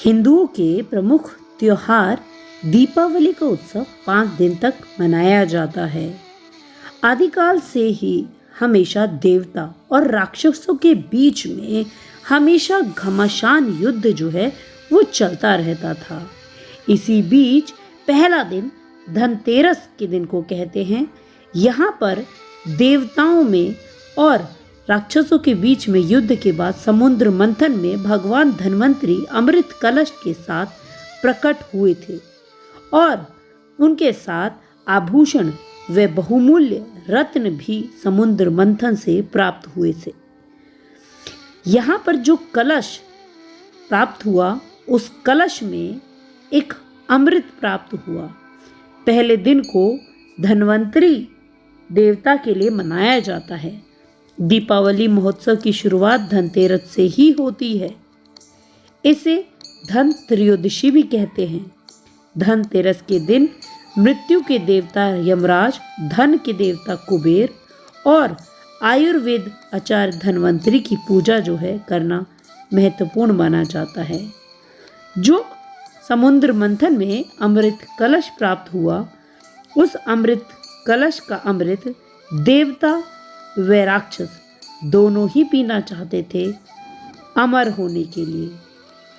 हिंदुओं के प्रमुख त्योहार दीपावली का उत्सव 5 दिन तक मनाया जाता है। आदिकाल से ही हमेशा देवता और राक्षसों के बीच में हमेशा घमासान युद्ध जो है वो चलता रहता था। इसी बीच पहला दिन धनतेरस के दिन को कहते हैं। यहाँ पर देवताओं में और राक्षसों के बीच में युद्ध के बाद समुद्र मंथन में भगवान धन्वंतरी अमृत कलश के साथ प्रकट हुए थे और उनके साथ आभूषण व बहुमूल्य रत्न भी समुद्र मंथन से प्राप्त हुए थे। यहाँ पर जो कलश प्राप्त हुआ उस कलश में एक अमृत प्राप्त हुआ। पहले दिन को धन्वंतरी देवता के लिए मनाया जाता है। दीपावली महोत्सव की शुरुआत धनतेरस से ही होती है। इसे धन त्रयोदशी भी कहते हैं। धनतेरस के दिन मृत्यु के देवता यमराज, धन के देवता कुबेर और आयुर्वेद आचार्य धन्वंतरी की पूजा जो है करना महत्वपूर्ण माना जाता है। जो समुद्र मंथन में अमृत कलश प्राप्त हुआ, उस अमृत कलश का अमृत देवता व राक्षस दोनों ही पीना चाहते थे अमर होने के लिए।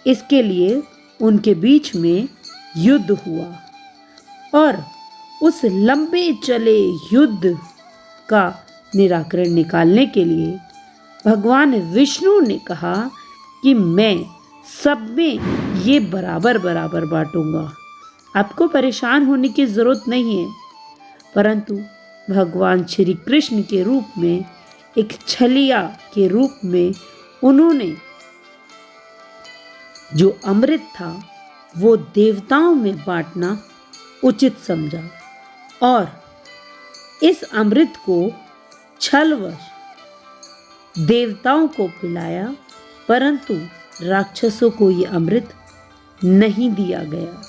इसके लिए उनके बीच में युद्ध हुआ और उस लंबे चले युद्ध का निराकरण निकालने के लिए भगवान विष्णु ने कहा कि मैं सब में ये बराबर बराबर बांटूंगा। आपको परेशान होने की जरूरत नहीं है। परंतु भगवान श्री कृष्ण के रूप में, एक छलिया के रूप में उन्होंने जो अमृत था वो देवताओं में बांटना उचित समझा और इस अमृत को छलवश देवताओं को पिलाया, परंतु राक्षसों को ये अमृत नहीं दिया गया।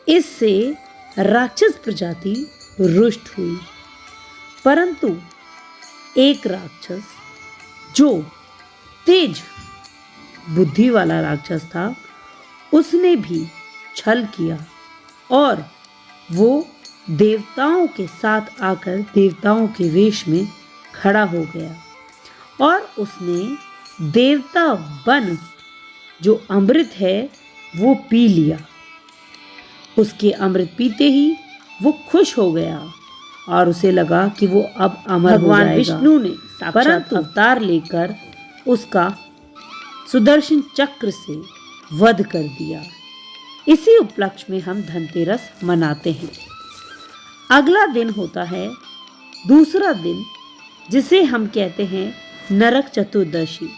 इससे राक्षस प्रजाति रुष्ट हुई। परंतु एक राक्षस जो तेज बुद्धि वाला राक्षस था, उसने भी छल किया और वो देवताओं के साथ आकर देवताओं के वेश में खड़ा हो गया और उसने देवता बन जो अमृत है वो पी लिया। उसके अमृत पीते ही वो खुश हो गया और उसे लगा कि वो अब अमर हो जाएगा। भगवान विष्णु ने साक्षात अवतार लेकर उसका सुदर्शन चक्र से वध कर दिया। इसी उपलक्ष्य में हम धनतेरस मनाते हैं। अगला दिन होता है दूसरा दिन, जिसे हम कहते हैं नरक चतुर्दशी,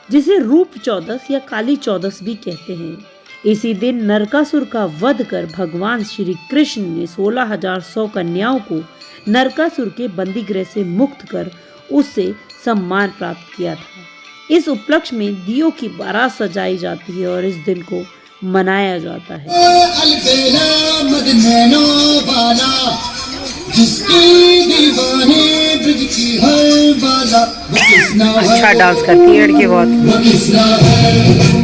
जिसे रूप चौदस या काली चौदस भी कहते हैं। इसी दिन नरकासुर का वध कर भगवान श्री कृष्ण ने 16,100 कन्याओं को नरकासुर के बंदीगृह से मुक्त कर उससे सम्मान प्राप्त किया था। इस उपलक्ष्य में दियों की बारात सजाई जाती है और इस दिन को मनाया जाता है। अच्छा डांस करती है लड़की बहुत।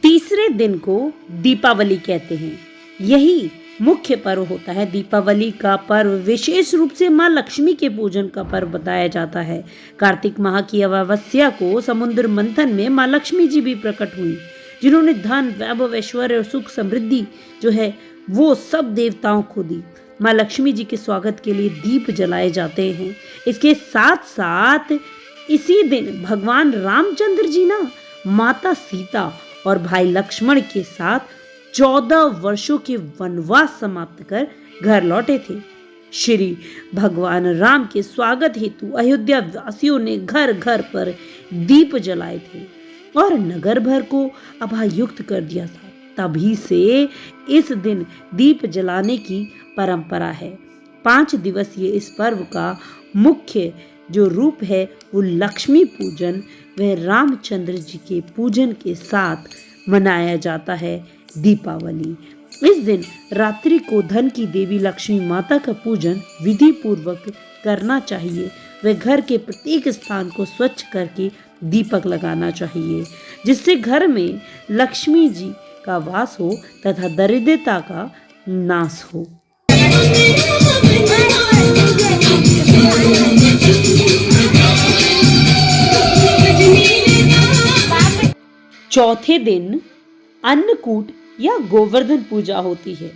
तीसरे दिन को दीपावली कहते हैं। यही मुख्य पर्व होता है। दीपावली का पर्व विशेष रूप से माँ लक्ष्मी के पूजन का पर्व बताया जाता है। कार्तिक माह की अमावस्या को समुद्र मंथन में माँ लक्ष्मी जी भी प्रकट हुई, जिन्होंने धन, वैभव, ऐश्वर्य और सुख समृद्धि जो है वो सब देवताओं को दी। माँ लक्ष्मी जी के स्वागत के लिए दीप जलाए जाते हैं। इसके साथ साथ इसी दिन भगवान रामचंद्र जी ना माता सीता और भाई लक्ष्मण के साथ 14 वर्षों के वनवास समाप्त कर घर लौटे थे। श्री भगवान राम के स्वागत हेतु अयोध्या वासियों ने घर घर पर दीप जलाए थे और नगर भर को आभायुक्त कर दिया था। तभी से इस दिन दीप जलाने की परंपरा है। 5 दिवसीय इस पर्व का मुख्य जो रूप है वो लक्ष्मी पूजन व रामचंद्र जी के पूजन के साथ मनाया जाता है दीपावली। इस दिन रात्रि को धन की देवी लक्ष्मी माता का पूजन विधि पूर्वक करना चाहिए व घर के प्रत्येक स्थान को स्वच्छ करके दीपक लगाना चाहिए, जिससे घर में लक्ष्मी जी का वास हो तथा दरिद्रता का नाश हो। चौथे दिन अन्नकूट या गोवर्धन पूजा होती है।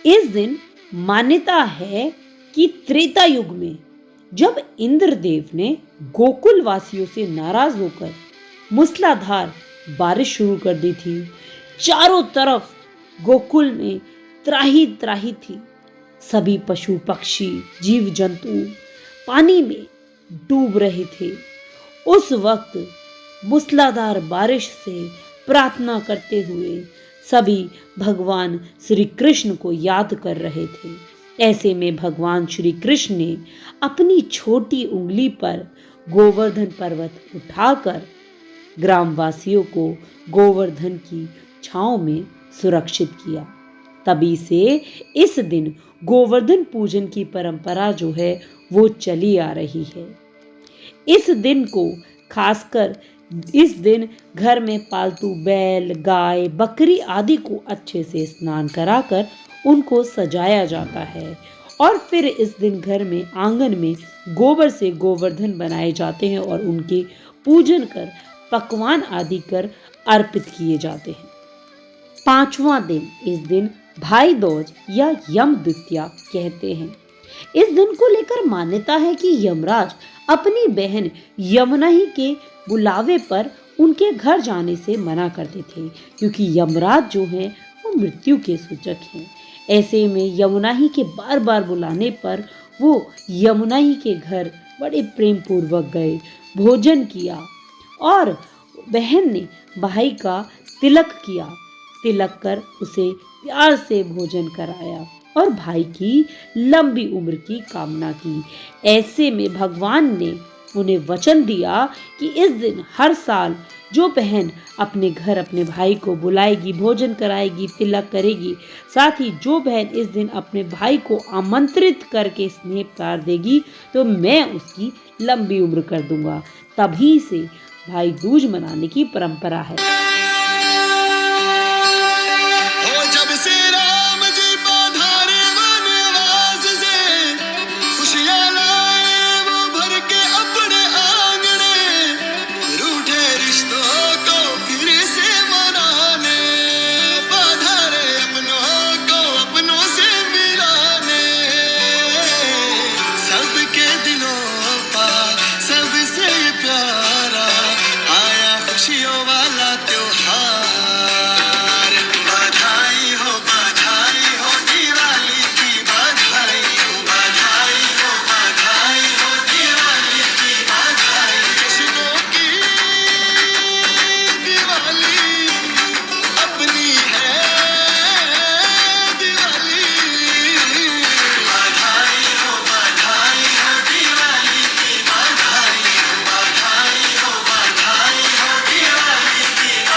इस दिन मान्यता है कि त्रेता युग में जब इंद्रदेव ने गोकुल वासियों से नाराज होकर मूसलाधार बारिश शुरू कर दी थी, चारों तरफ गोकुल में त्राही त्राही थी। सभी पशु पक्षी जीव जंतु पानी में डूब रहे थे। उस वक्त मूसलाधार बारिश से प्रार्थना करते हुए सभी भगवान श्री कृष्ण को याद कर रहे थे। ऐसे में भगवान श्री कृष्ण ने अपनी छोटी उंगली पर गोवर्धन पर्वत उठाकर ग्रामवासियों को गोवर्धन की छांव में सुरक्षित किया। तभी से इस दिन गोवर्धन पूजन की परंपरा जो है वो चली आ रही है। इस दिन को खासकर इस दिन घर में पालतू बैल गाय बकरी आदि को अच्छे से स्नान कराकर उनको सजाया जाता है और फिर इस दिन घर में आंगन में गोबर से गोवर्धन बनाए जाते हैं और उनके पूजन कर पकवान आदि कर अर्पित किए जाते हैं। पांचवा दिन, इस दिन भाई दूज या यम द्वितीया कहते हैं। इस दिन को लेकर मान्यता है कि यमराज अपनी बहन यमुना के बुलावे पर उनके घर जाने से मना करते थे, क्योंकि यमराज जो हैं वो मृत्यु के सूचक हैं। ऐसे में यमुना के बार बार बुलाने पर वो यमुना के घर बड़े प्रेम पूर्वक गए, भोजन किया और बहन ने भाई का तिलक किया। तिलक कर उसे प्यार से भोजन कराया और भाई की लंबी उम्र की कामना की। ऐसे में भगवान ने उन्हें वचन दिया कि इस दिन हर साल जो बहन अपने घर अपने भाई को बुलाएगी, भोजन कराएगी, तिलक करेगी, साथ ही जो बहन इस दिन अपने भाई को आमंत्रित करके स्नेह प्यार देगी, तो मैं उसकी लंबी उम्र कर दूंगा। तभी से भाई दूज मनाने की परंपरा है।